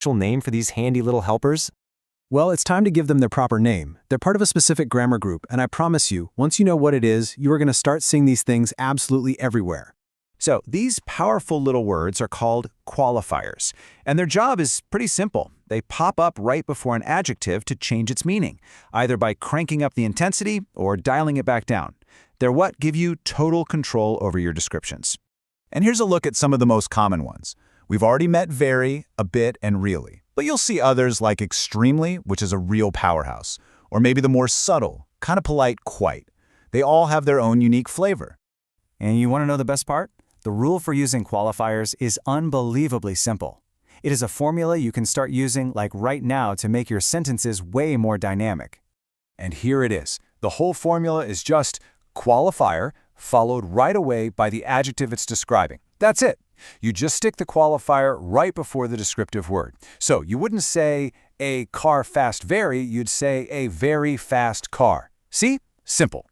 actual name for these handy little helpers? Well, it's time to give them their proper name. They're part of a specific grammar group, and I promise you, once you know what it is, you are going to start seeing these things absolutely everywhere. So these powerful little words are called qualifiers, and their job is pretty simple. They pop up right before an adjective to change its meaning, either by cranking up the intensity or dialing it back down. They're what give you total control over your descriptions. And here's a look at some of the most common ones. We've already met very, a bit, and really, but you'll see others like extremely, which is a real powerhouse, or maybe the more subtle, kind of polite quite. They all have their own unique flavor. And you want to know the best part? The rule for using qualifiers is unbelievably simple. It is a formula you can start using like right now to make your sentences way more dynamic. And here it is. The whole formula is just qualifier followed right away by the adjective it's describing. That's it. You just stick the qualifier right before the descriptive word. So you wouldn't say a car fast very, you'd say a very fast car. See? Simple.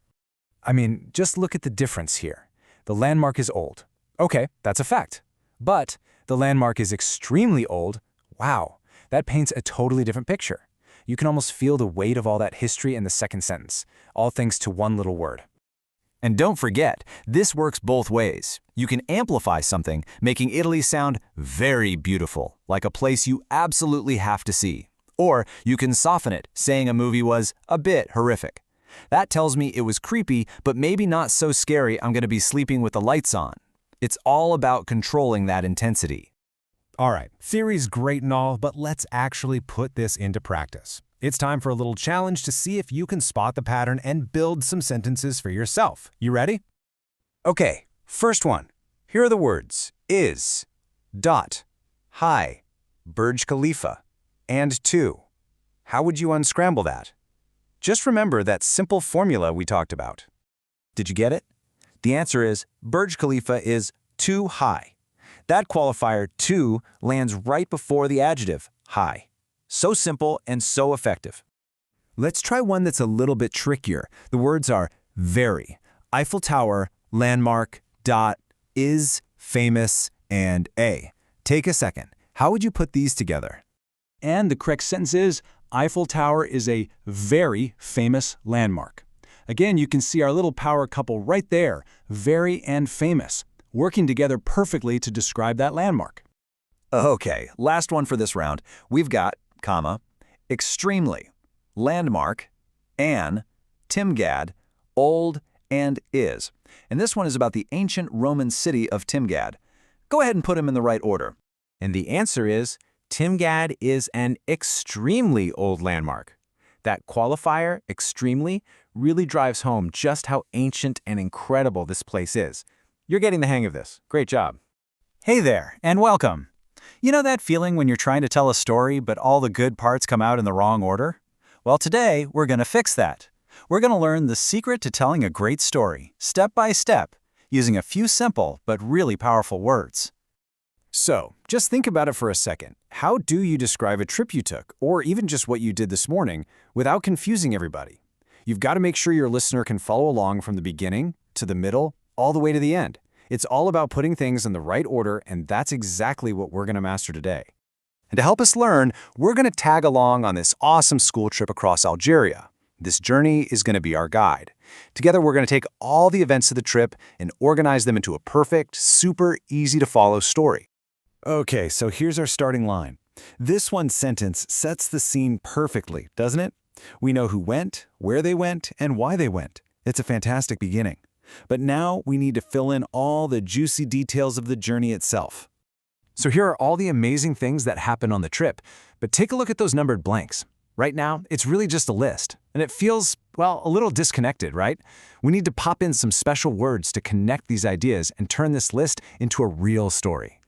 I mean, just look at the difference here. The landmark is old. Okay, that's a fact. But the landmark is extremely old. Wow, that paints a totally different picture. You can almost feel the weight of all that history in the second sentence, all thanks to one little word. And don't forget, this works both ways. You can amplify something, making Italy sound very beautiful, like a place you absolutely have to see. Or you can soften it, saying a movie was a bit horrific. That tells me it was creepy, but maybe not so scary I'm going to be sleeping with the lights on. It's all about controlling that intensity. All right, theory's great and all, but let's actually put this into practice. It's time for a little challenge to see if you can spot the pattern and build some sentences for yourself. You ready? Okay, first one. Here are the words is, dot, hi, Burj Khalifa, and to. How would you unscramble that? Just remember that simple formula we talked about. Did you get it? The answer is Burj Khalifa is too high. That qualifier to lands right before the adjective high. So simple and so effective. Let's try one that's a little bit trickier. The words are very, Eiffel Tower, landmark, dot, is, famous, and a. Take a second. How would you put these together? And the correct sentence is, Eiffel Tower is a very famous landmark. Again, you can see our little power couple right there, very and famous, working together perfectly to describe that landmark. Okay, last one for this round. We've got, comma, extremely, landmark, an, Timgad, old, and is. And this one is about the ancient Roman city of Timgad. Go ahead and put them in the right order. And the answer is, Timgad is an extremely old landmark. That qualifier, extremely, really drives home just how ancient and incredible this place is. You're getting the hang of this. Great job. Hey there, and welcome. You know that feeling when you're trying to tell a story, but all the good parts come out in the wrong order? Well, today, we're going to fix that. We're going to learn the secret to telling a great story, step by step, using a few simple but really powerful words. So, just think about it for a second. How do you describe a trip you took, or even just what you did this morning, without confusing everybody? You've got to make sure your listener can follow along from the beginning, to the middle, all the way to the end. It's all about putting things in the right order, and that's exactly what we're going to master today. And to help us learn, we're going to tag along on this awesome school trip across Algeria. This journey is going to be our guide. Together, we're going to take all the events of the trip and organize them into a perfect, super easy-to-follow story. Okay, so here's our starting line. This one sentence sets the scene perfectly, doesn't it? We know who went, where they went, and why they went. It's a fantastic beginning. But now we need to fill in all the juicy details of the journey itself. So here are all the amazing things that happened on the trip, but take a look at those numbered blanks. Right now, it's really just a list, and it feels, well, a little disconnected, right? We need to pop in some special words to connect these ideas and turn this list into a real story.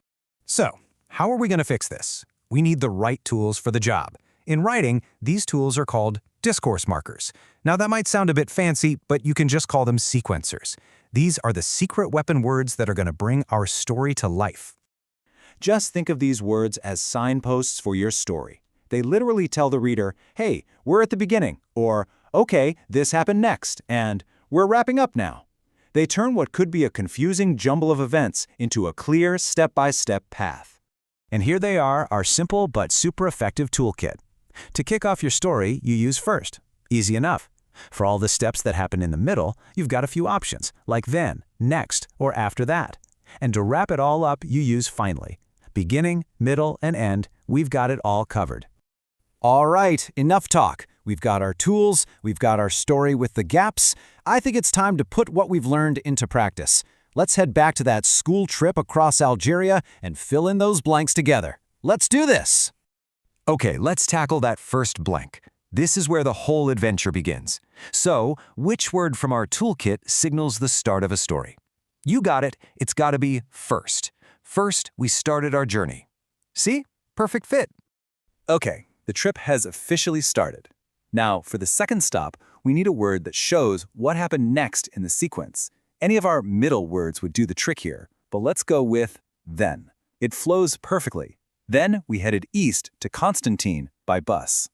So, how are we going to fix this? We need the right tools for the job. In writing, these tools are called discourse markers. Now that might sound a bit fancy, but you can just call them sequencers. These are the secret weapon words that are going to bring our story to life. Just think of these words as signposts for your story. They literally tell the reader, hey, we're at the beginning, or, okay, this happened next, and we're wrapping up now. They turn what could be a confusing jumble of events into a clear step-by-step path. And here they are, our simple but super effective toolkit. To kick off your story, you use first. Easy enough. For all the steps that happen in the middle, you've got a few options, like then, next, or after that. And to wrap it all up, you use finally. Beginning, middle, and end, we've got it all covered. All right, enough talk. We've got our tools, we've got our story with the gaps. I think it's time to put what we've learned into practice. Let's head back to that school trip across Algeria and fill in those blanks together. Let's do this! Okay, let's tackle that first blank. This is where the whole adventure begins. So, which word from our toolkit signals the start of a story? You got it, it's got to be first. First, we started our journey. See? Perfect fit. Okay, the trip has officially started. Now, for the second stop, we need a word that shows what happened next in the sequence. Any of our middle words would do the trick here, but let's go with then. It flows perfectly. Then we headed east to Constantine by bus.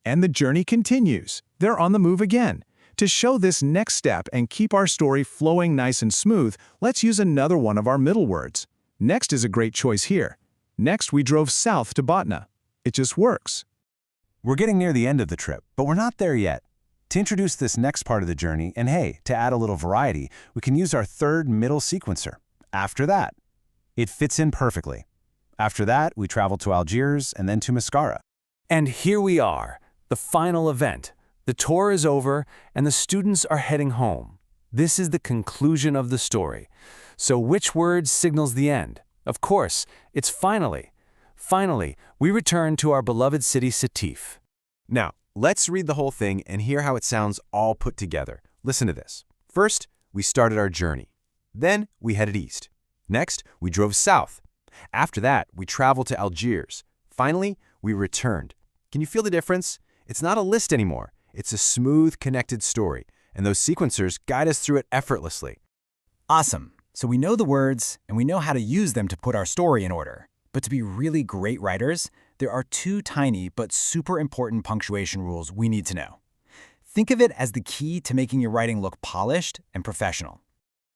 And the journey continues. They're on the move again. To show this next step and keep our story flowing nice and smooth, let's use another one of our middle words. Next is a great choice here. Next, we drove south to Botna. It just works. We're getting near the end of the trip, but we're not there yet. To introduce this next part of the journey, and hey, to add a little variety, we can use our third middle sequencer. After that. It fits in perfectly. After that, we travel to Algiers and then to Mascara. And here we are, the final event. The tour is over, and the students are heading home. This is the conclusion of the story. So which word signals the end? Of course, it's finally. Finally, we return to our beloved city Sétif. Now, let's read the whole thing and hear how it sounds all put together. Listen to this. First, we started our journey. Then, we headed east. Next, we drove south. After that, we traveled to Algiers. Finally, we returned. Can you feel the difference? It's not a list anymore. It's a smooth, connected story, and those sequencers guide us through it effortlessly. Awesome. So we know the words, and we know how to use them to put our story in order. But to be really great writers, there are two tiny but super important punctuation rules we need to know. Think of it as the key to making your writing look polished and professional.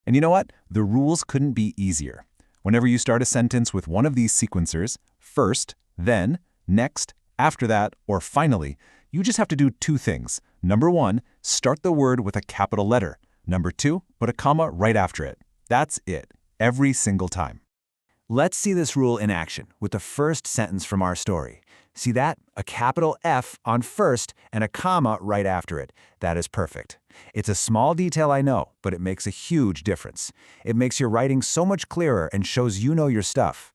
And you know what? The rules couldn't be easier. Whenever you start a sentence with one of these sequencers, first, then, next, after that, or finally, you just have to do two things. Number one, start the word with a capital letter. Number two, put a comma right after it. That's it, every single time. Let's see this rule in action with the first sentence from our story. See that? A capital F on first and a comma right after it. That is perfect. It's a small detail, I know, but it makes a huge difference. It makes your writing so much clearer and shows you know your stuff.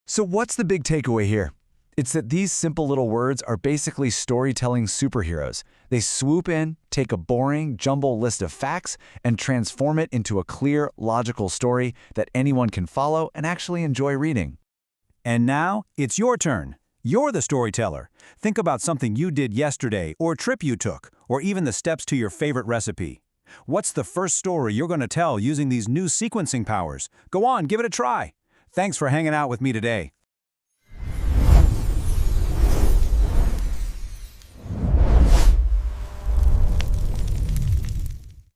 So what's the big takeaway here? It's that these simple little words are basically storytelling superheroes. They swoop in, take a boring, jumble list of facts, and transform it into a clear, logical story that anyone can follow and actually enjoy reading. And now, it's your turn. You're the storyteller. Think about something you did yesterday, or a trip you took, or even the steps to your favorite recipe. What's the first story you're going to tell using these new sequencing powers? Go on, give it a try. Thanks for hanging out with me today.